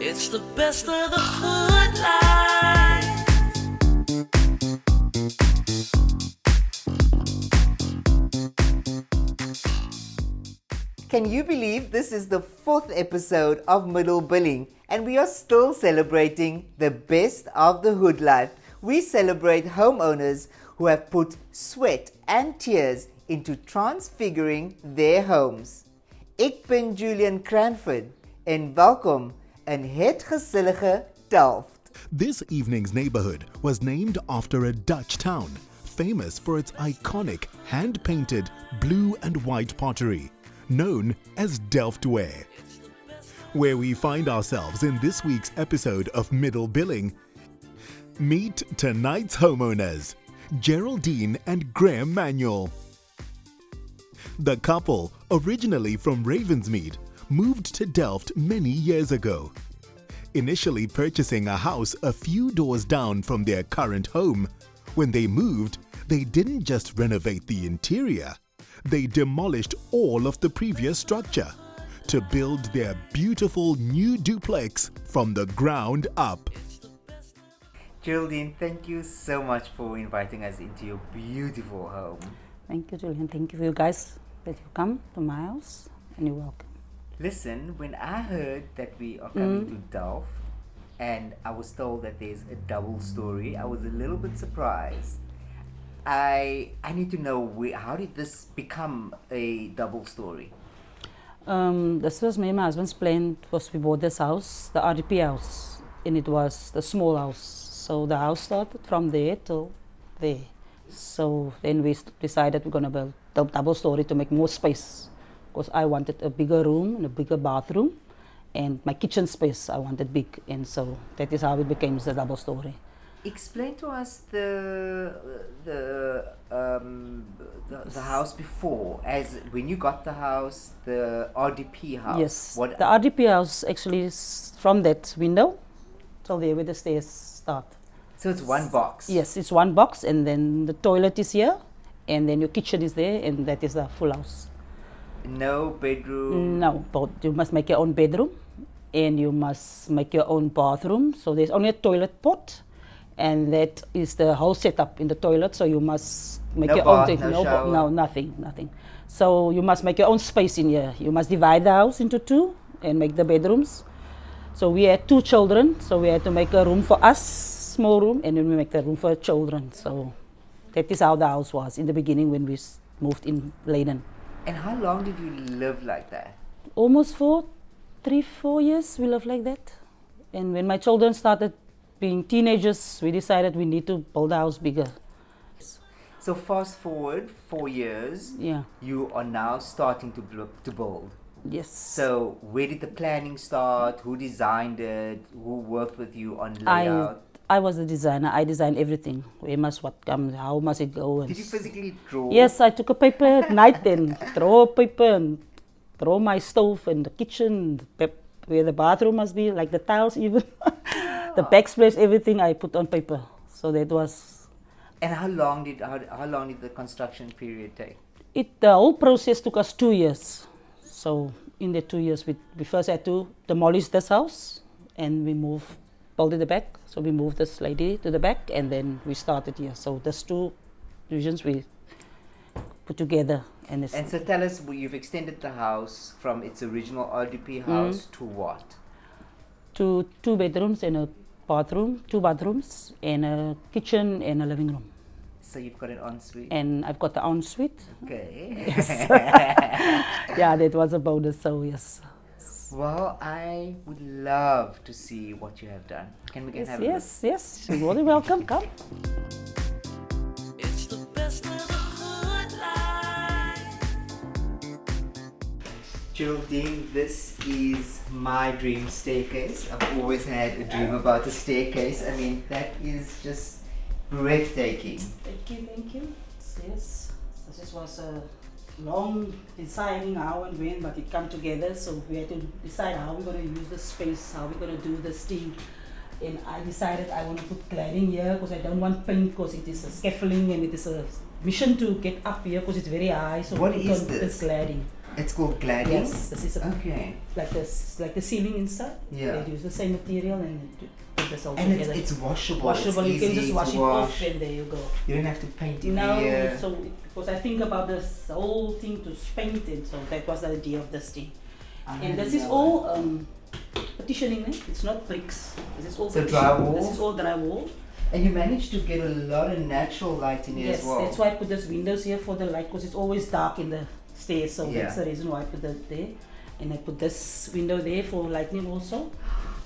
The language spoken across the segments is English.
It's the best of the hood life. Can you believe this is the 4th episode of Middle Billing and we are still celebrating the best of the hood life? We celebrate homeowners who have put sweat and tears into transfiguring their homes. Ik ben Julian Cranford en welkom in het gezellige Delft. This evening's neighborhood was named after a Dutch town, famous for its iconic hand-painted blue and white pottery, known as Delftware. Where we find ourselves in this week's episode of Middle Billing. Meet tonight's homeowners, Geraldine and Graham Manuel. The couple, originally from Ravensmead, moved to Delft many years ago. Initially purchasing a house a few doors down from their current home, when they moved, they didn't just renovate the interior. They demolished all of the previous structure to build their beautiful new duplex from the ground up. Geraldine, thank you so much for inviting us into your beautiful home. Thank you, Julian. Thank you for you guys that you come to my house and you're welcome. Listen, when I heard that we are coming to Delft and I was told that there's a double story, I was a little bit surprised. I need to know how did this become a double story? This was me and my husband's plan. We bought this house, the RDP house, and it was the small house. So the house started from there till there. So then we decided we're going to build a double story to make more space. Because I wanted a bigger room and a bigger bathroom. And my kitchen space I wanted big. And so that is how it became the double story. Explain to us the house before, as when you got the house, the RDP house. Yes, the RDP house actually is from that window till there where the stairs start. So it's one box? Yes, it's one box and then the toilet is here and then your kitchen is there and that is the full house. No bedroom? No, but you must make your own bedroom and you must make your own bathroom. So there's only a toilet pot. And that is the whole setup in the toilet, so you must make your own thing. No, nothing. So you must make your own space in here. You must divide the house into two and make the bedrooms. So we had 2 children, so we had to make a room for us, small room, and then we make the room for children. So that is how the house was in the beginning when we moved in Leiden. And how long did you live like that? Almost for 3-4 years we lived like that. And when my children started being teenagers, we decided we need to build the house bigger. So fast forward 4 years, you are now starting to build. Yes. So where did the planning start? Who designed it? Who worked with you on layout? I was the designer. I designed everything. Where must what come? How must it go? And did you physically draw? Yes, I took a paper at night and draw paper and draw my stove and the kitchen, where the bathroom must be, like the tiles even. The backsplash, everything I put on paper. So that was. And how long did the construction period take? The whole process took us 2 years. So in the 2 years, we first had to demolish this house, and we built it the back. So we moved this lady to the back, and then we started here. So there's 2 divisions we put together. And so tell us, you've extended the house from its original RDP house to what? To 2 bedrooms and a bathroom, 2 bathrooms, and a kitchen and a living room. So you've got an ensuite? And I've got the ensuite. Okay. Yes. Yeah, that was a bonus, so yes. Well, I would love to see what you have done. Can we have a look? Yes. You're more than welcome. Come. It's the best of the hood life. Geraldine, this is my dream staircase. I've always had a dream about a staircase. I mean, that is just breathtaking. Thank you. Yes, this was a long deciding how and when, but it came together. So we had to decide how we're going to use the space, how we're going to do this thing. And I decided I want to put cladding here because I don't want paint because it is a scaffolding and it is a mission to get up here because it's very high. So what is this? Cladding. It's called cladding? Yes, this is Okay. like this, like the ceiling inside. Yeah. They use the same material and put this all And together. it's washable. Washable. It's You can easy just to wash it off and there you go. You don't have to paint it. No, here. so because I think about this whole thing to paint it, so that was the idea of this thing. And this is all partitioning. It's not bricks. This is all So partition. drywall? This is all drywall. And you managed to get a lot of natural light in here Yes, as well. that's why I put these windows here for the light, because it's always dark in the stairs, so Yeah. that's the reason why I put that there. And I put this window there for lighting also,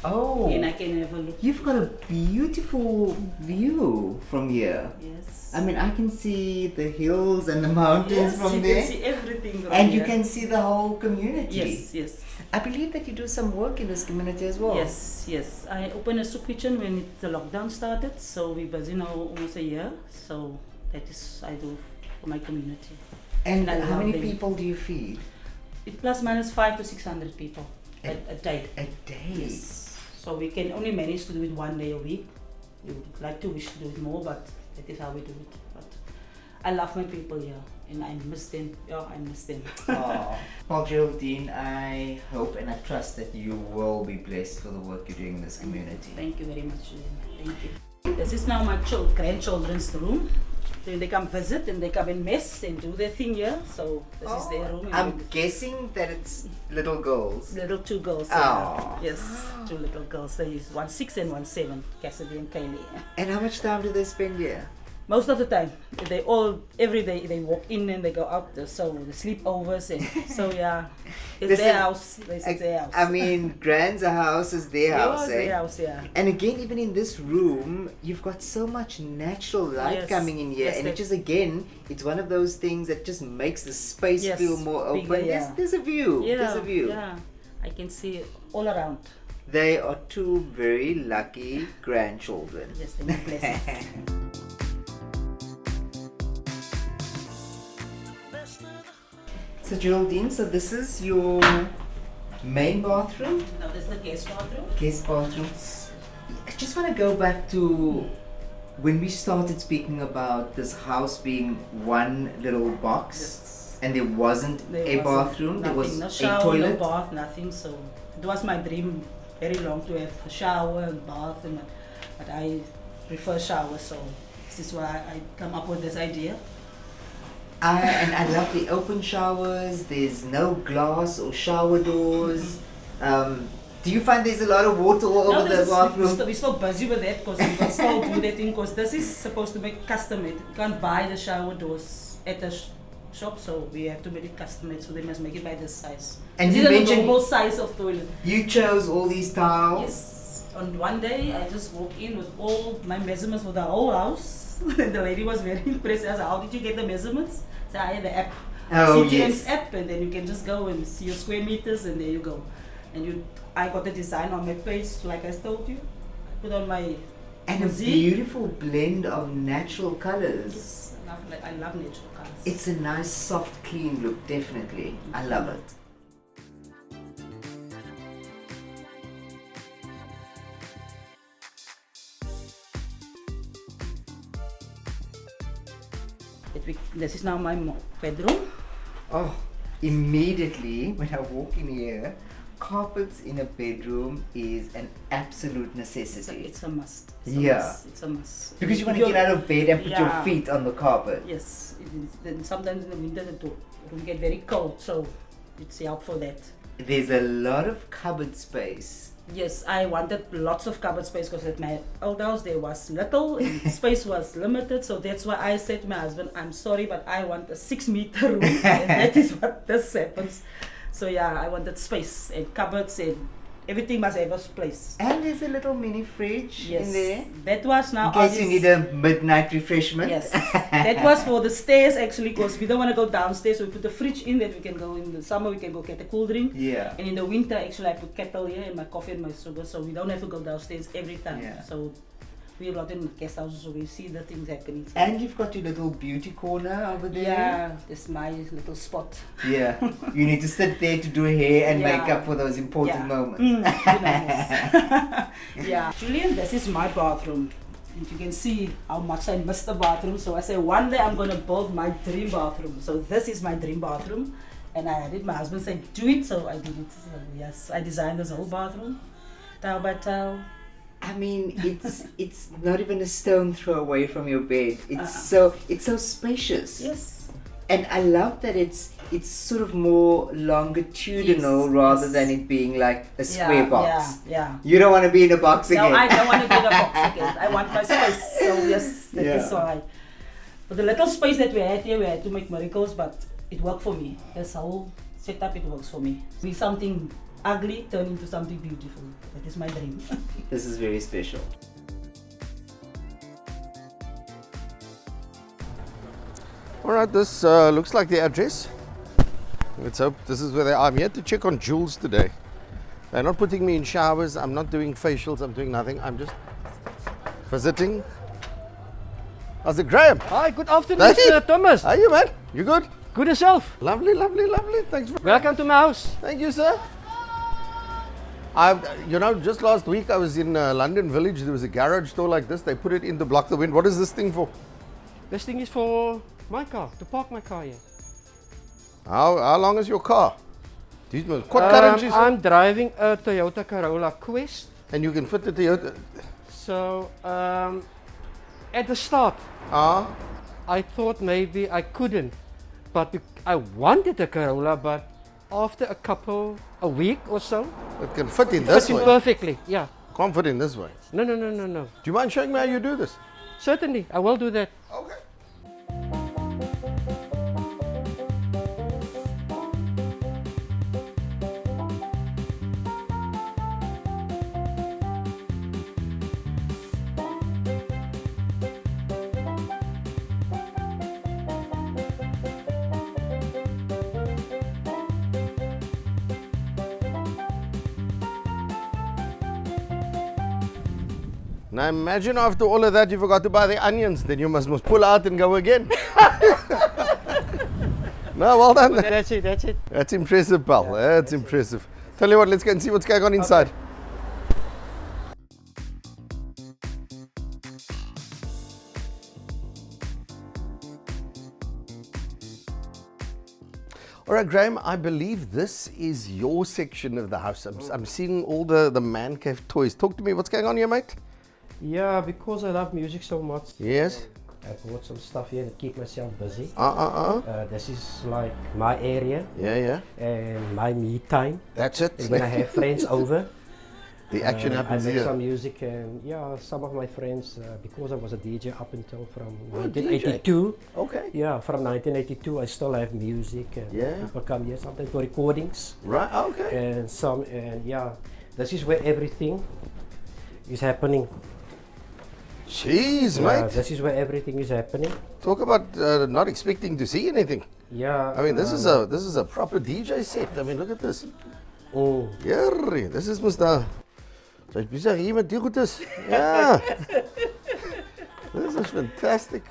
Oh, and I can have a look. you've got a beautiful view from here. Yes. I mean, I can see the hills and the mountains Yes, from you there. can see everything from And you here. can see the whole community. Yes, yes. I believe that you do some work in this community as well. Yes, yes. I opened a soup kitchen when the lockdown started, so we're busy now almost a year. So that is I do for my community. And I how love many them. people do you feed? It plus minus 500 to 600 people a day. A day? Yes. So we can only manage to do it 1 day a week. We would like to wish to do it more, but that is how we do it. But I love my people here, and I miss them. Yeah, I miss them. Oh. Well, Geraldine, I hope and I trust that you will be blessed for the work you're doing in this community. Thank you very much, Julian. Thank you. This is now my grandchildren's room. Then they come visit and they come and mess and do their thing here. So this is their room. and I'm this- guessing that it's little girls. Little two girls. Oh. Yes, two little girls. There is 1 6 and 1 7, Cassidy and Kaylee. And how much time do they spend here? Most of the time, they all every day they walk in and they go out. So the sleepovers and so yeah, it's Listen, their house. It's their house. I mean, Grand's house is their house, Yeah, eh? their house, yeah. And again, even in this room, you've got so much natural light Yes. coming in here, Yes, and that- it just again, it's one of those things that just makes the space Yes, feel more open. bigger, yeah. There's a view. Yeah, There's a view. yeah. I can see it all around. They are two very lucky grandchildren. Yes, they need blessings. So Geraldine, so this is your main bathroom, Now this is the guest bathroom. guest bathroom. I just want to go back to when we started speaking about this house being one little box, Yes. and there wasn't There a wasn't bathroom. There nothing, was no a shower, toilet. no bath, nothing. So it was my dream very long to have a shower and bath, but I prefer shower. So this is why I come up with this idea. And I love the open showers. There's no glass or shower doors. Do you find there's a lot of water all over the bathroom? We're still busy with that because we can still do that thing because this is supposed to make custom made. You can't buy the shower doors at the shop, so we have to make it custom made. So they must make it by this size. And this you is a mentioned- normal size of toilet. You chose all these tiles. Yes. On one day, I just walked in with all my measurements for the whole house. The lady was very impressed. I said, "How did you get the measurements?" I said, "I have the app." Oh, CTM's yes. app, and then you can just go and see your square meters, and there you go. And I got the design on my page, like I told you. I put on my And a physique. beautiful blend of natural colors. Yes, I love natural colors. It's a nice, soft, clean look, definitely. I love it. This is now my bedroom. Oh, immediately when I walk in here, carpets in a bedroom is an absolute necessity. It's a must. Yeah. It's a must. Because you want If to get out of bed and put your Yeah. feet on the carpet. Yes, it is. Then sometimes in the winter the room get very cold, so it's help for that. There's a lot of cupboard space. Yes, I wanted lots of cupboard space because at my old house there was little and space was limited, so that's why I said to my husband, "I'm sorry, but I want a 6-meter room," and that is what this happens. So yeah, I wanted space and cupboards and everything must have a place. And there's a little mini fridge Yes, in there. that was now. In case you obvious- need a midnight refreshment. Yes, that was for the stairs actually, because we don't want to go downstairs, so we put the fridge in that we can go in the summer, we can go get a cool drink. Yeah. And in the winter, actually, I put kettle here and my coffee and my sugar, so we don't have to go downstairs every time. Yeah. So we're a lot in guest houses, so we see the things happening. And you've got your little beauty corner over there. Yeah, this is my little spot. Yeah. You need to sit there to do hair and Yeah. makeup for those important Yeah. moments. Yeah. Julian, this is my bathroom. And you can see how much I miss the bathroom. So I say one day I'm gonna build my dream bathroom. So this is my dream bathroom. And I did. My husband said, do it, so I did it. So, yes, I designed this whole bathroom, tile by tile. I mean, it's not even a stone throw away from your bed. It's so spacious. Yes. And I love that it's sort of more longitudinal rather than it being like a square box. Yeah. You don't want to be in a box No, again. I don't want to be in a box again. I want my space. So yes, that is why. But the little space that we had here, we had to make miracles, but it worked for me. This whole setup, it works for me. Be something ugly turn into something beautiful. That is my dream. This is very special. Alright, this looks like the address. Let's hope this is where they are. I'm here to check on Jules today. They're not putting me in showers, I'm not doing facials, I'm doing nothing. I'm just visiting. How's it, Graham? Hi, good afternoon, Mr. Thomas. How are you, man? You good? Good yourself. Lovely, lovely, lovely. Thanks for Welcome to my house. Thank you, sir. Just last week I was in London Village. There was a garage door like this. They put it in to block the wind. What is this thing for? This thing is for my car, to park my car here. How long is your car? What current is it? I'm driving a Toyota Corolla Quest. And you can fit the Toyota. So, at the start, I thought maybe I couldn't. But I wanted a Corolla, but after a week or so, It can fit in this fits in way. perfectly. Yeah. Can't fit in this way. No. Do you mind showing me how you do this? Certainly, I will do that. Okay. Now imagine after all of that you forgot to buy the onions, then you must pull out and go again. No, well done. That's it. That's impressive, pal. That's impressive. Tell you what, let's go and see what's going on inside. All right, Graham, I believe this is your section of the house. I'm seeing all the Mancave toys. Talk to me, what's going on here, mate? Yeah, because I love music so much. Yes. I bought some stuff here to keep myself busy. This is like my area Yeah. and my me time. That's it. And when I have friends over, The action happens I make here. some music, and yeah, some of my friends, because I was a DJ up until from Oh, 1982. Okay. Yeah, from 1982 I still have music, and Yeah. people come here sometimes for recordings, Right, okay. and yeah, this is where everything is happening. Jeez, Yeah, mate. this is where everything is happening. Talk about not expecting to see anything. Yeah. I mean, this is a proper DJ set. I mean, look at this. Oh. Yeah, this is Mr. Jy's besig hier met die goedes. Yeah. This is fantastic.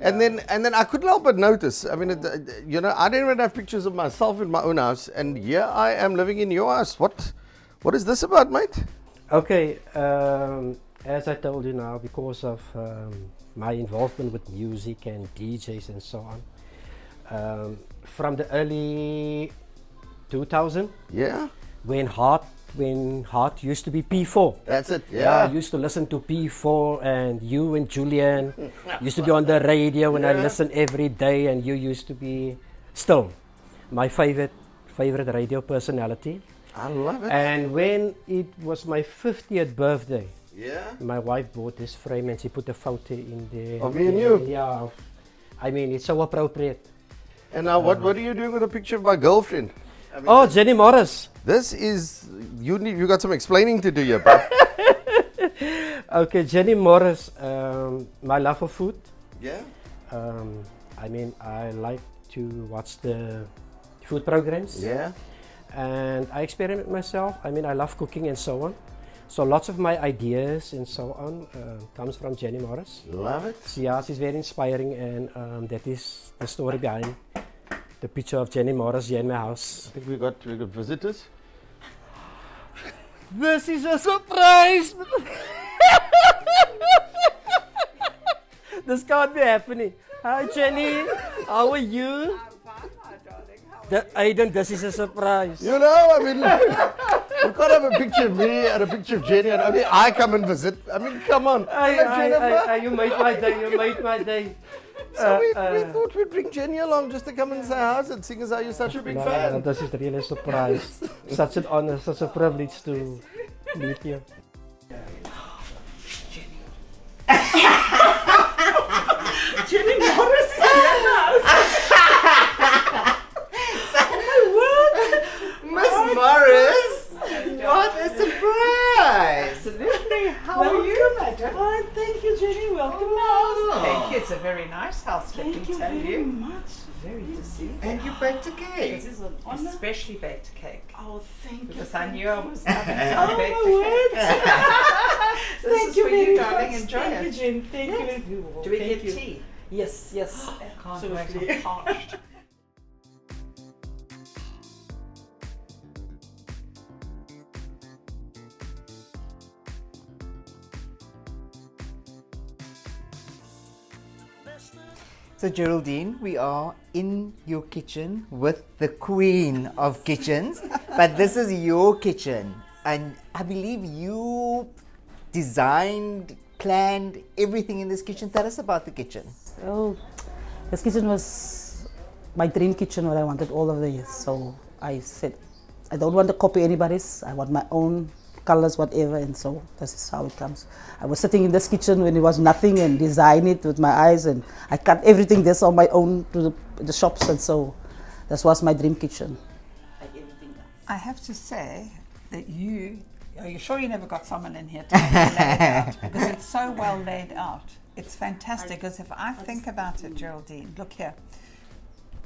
And then I couldn't help but notice. I mean, I didn't even have pictures of myself in my own house, and here I am living in your house. What is this about, mate? Okay, as I told you now, because of my involvement with music and DJs and so on, from the early 2000, Yeah. when Heart used to be P4. That's it. I Yeah. used to listen to P4, and you and Julian used to be on the radio, and I listened every day, and you used to be still my favorite radio personality. I love it. And when it was my 50th birthday, Yeah. my wife bought this frame and she put a photo in there. Of me and you? Yeah. I mean, it's so appropriate. And now, what are you doing with a picture of my girlfriend? I mean, Oh, Jenny Morris. this is you got some explaining to do here, bro. Okay, Jenny Morris, my love for food. Yeah. I mean, I like to watch the food programs. Yeah. And I experiment myself. I mean, I love cooking and so on. So lots of my ideas and so on comes from Jenny Morris. Love it. Yeah, she's very inspiring, and that is the story behind the picture of Jenny Morris here in my house. I think we got visitors. This is a surprise! This can't be happening. Hi Jenny, how are you? I'm fine, my darling. How Aiden, this is a surprise. You know, I mean, you can't have a picture of me and a picture of Jenny and only I come and visit. I mean, come on. You made my day, you made my day. So we thought we'd bring Jenny along just to come and say how's it, seeing as how you're such a big fan. No, this is really a surprise. Such an honor, such a privilege to meet you. Jenny Morris is here now. Miss Morris, what a surprise! Absolutely. How are you, madam? Fine, thank you, Jenny. Welcome Oh. Thank you. It's a very nice house, let me Thank you tell very you. much. Very to see. And you baked a cake. This is an honor. Especially baked cake. Oh, thank you. Because I knew I was having Oh, some baked my cake. word. This Thank is you for very you, darling. much. Enjoy Thank you, it. Jen. Thank Yes. you. Do we Thank get you. tea? Yes, yes. Can't wait, Absolutely. I'm parched. So Geraldine, we are in your kitchen with the queen of kitchens, but this is your kitchen, and I believe you designed, planned everything in this kitchen. Tell us about the kitchen. So this kitchen was my dream kitchen, what I wanted all of the years. So I said, I don't want to copy anybody's. I want my own colors, whatever, and so this is how it comes. I was sitting in this kitchen when it was nothing and design it with my eyes, and I cut everything this on my own to the shops, and so this was my dream kitchen. I have to say that are you sure you never got someone in here to lay it out? Because it's so well laid out. It's fantastic, because if I think about it, Geraldine, look here.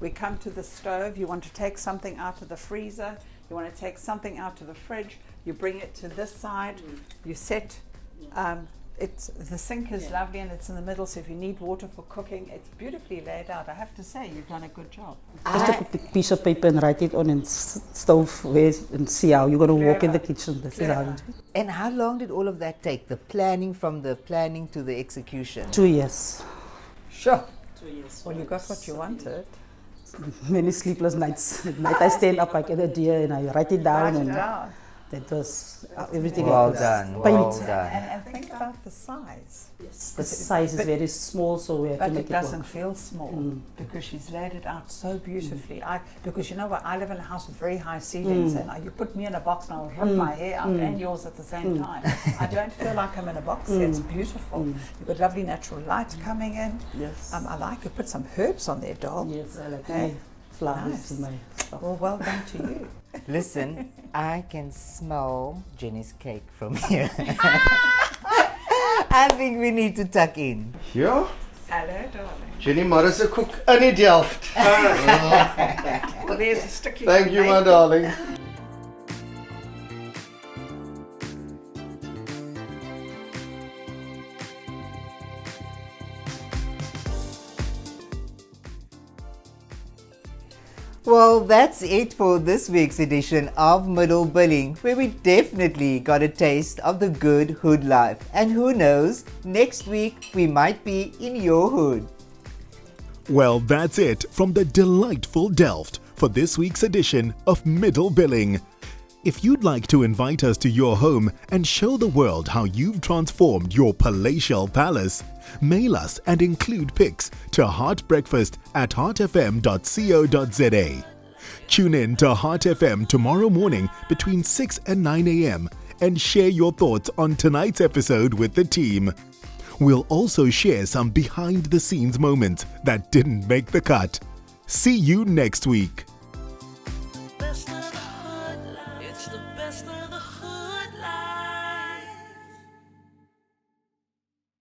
We come to the stove, you want to take something out of the freezer, you want to take something out of the fridge, you bring it to this side, you set, the sink is lovely and it's in the middle, so if you need water for cooking, it's beautifully laid out. I have to say, you've done a good job. Just a piece of paper and write it on and stove and see how you're going to walk in the kitchen. This is how you do it. And how long did all of that take? The planning, from the planning to the execution? 2 years. Sure. Well, you got what you wanted. Many sleepless nights. At night I stand up, I get a idea and I write it down, Write it and down. that was everything. Well I could done, paint. well done. And think about the size. The size is very small, so we have to But make it it doesn't work. feel small because she's laid it out so beautifully. Because you know what, I live in a house with very high ceilings, and you put me in a box and I'll rip my hair out and yours at the same time. I don't feel like I'm in a box. It's beautiful. You've got lovely natural light coming in. Yes. I like to put some herbs on there, doll. Yes, I like Hey, my flowers nice. in my stuff. Well, well done to you. Listen, I can smell Jenny's cake from here. I think we need to tuck in. Yeah? Hello, darling. Jenny Morris, a cook in Delft. Well, there's a sticky. Thank you, my darling. Well, that's it for this week's edition of Middle Billing, where we definitely got a taste of the good hood life. And who knows, next week we might be in your hood. Well, that's it from the delightful Delft for this week's edition of Middle Billing. If you'd like to invite us to your home and show the world how you've transformed your palatial palace, mail us and include pics to heartbreakfast@heartfm.co.za. Tune in to Heart FM tomorrow morning between 6 and 9 a.m. and share your thoughts on tonight's episode with the team. We'll also share some behind-the-scenes moments that didn't make the cut. See you next week. Best of the hood life. It's the best of the hood.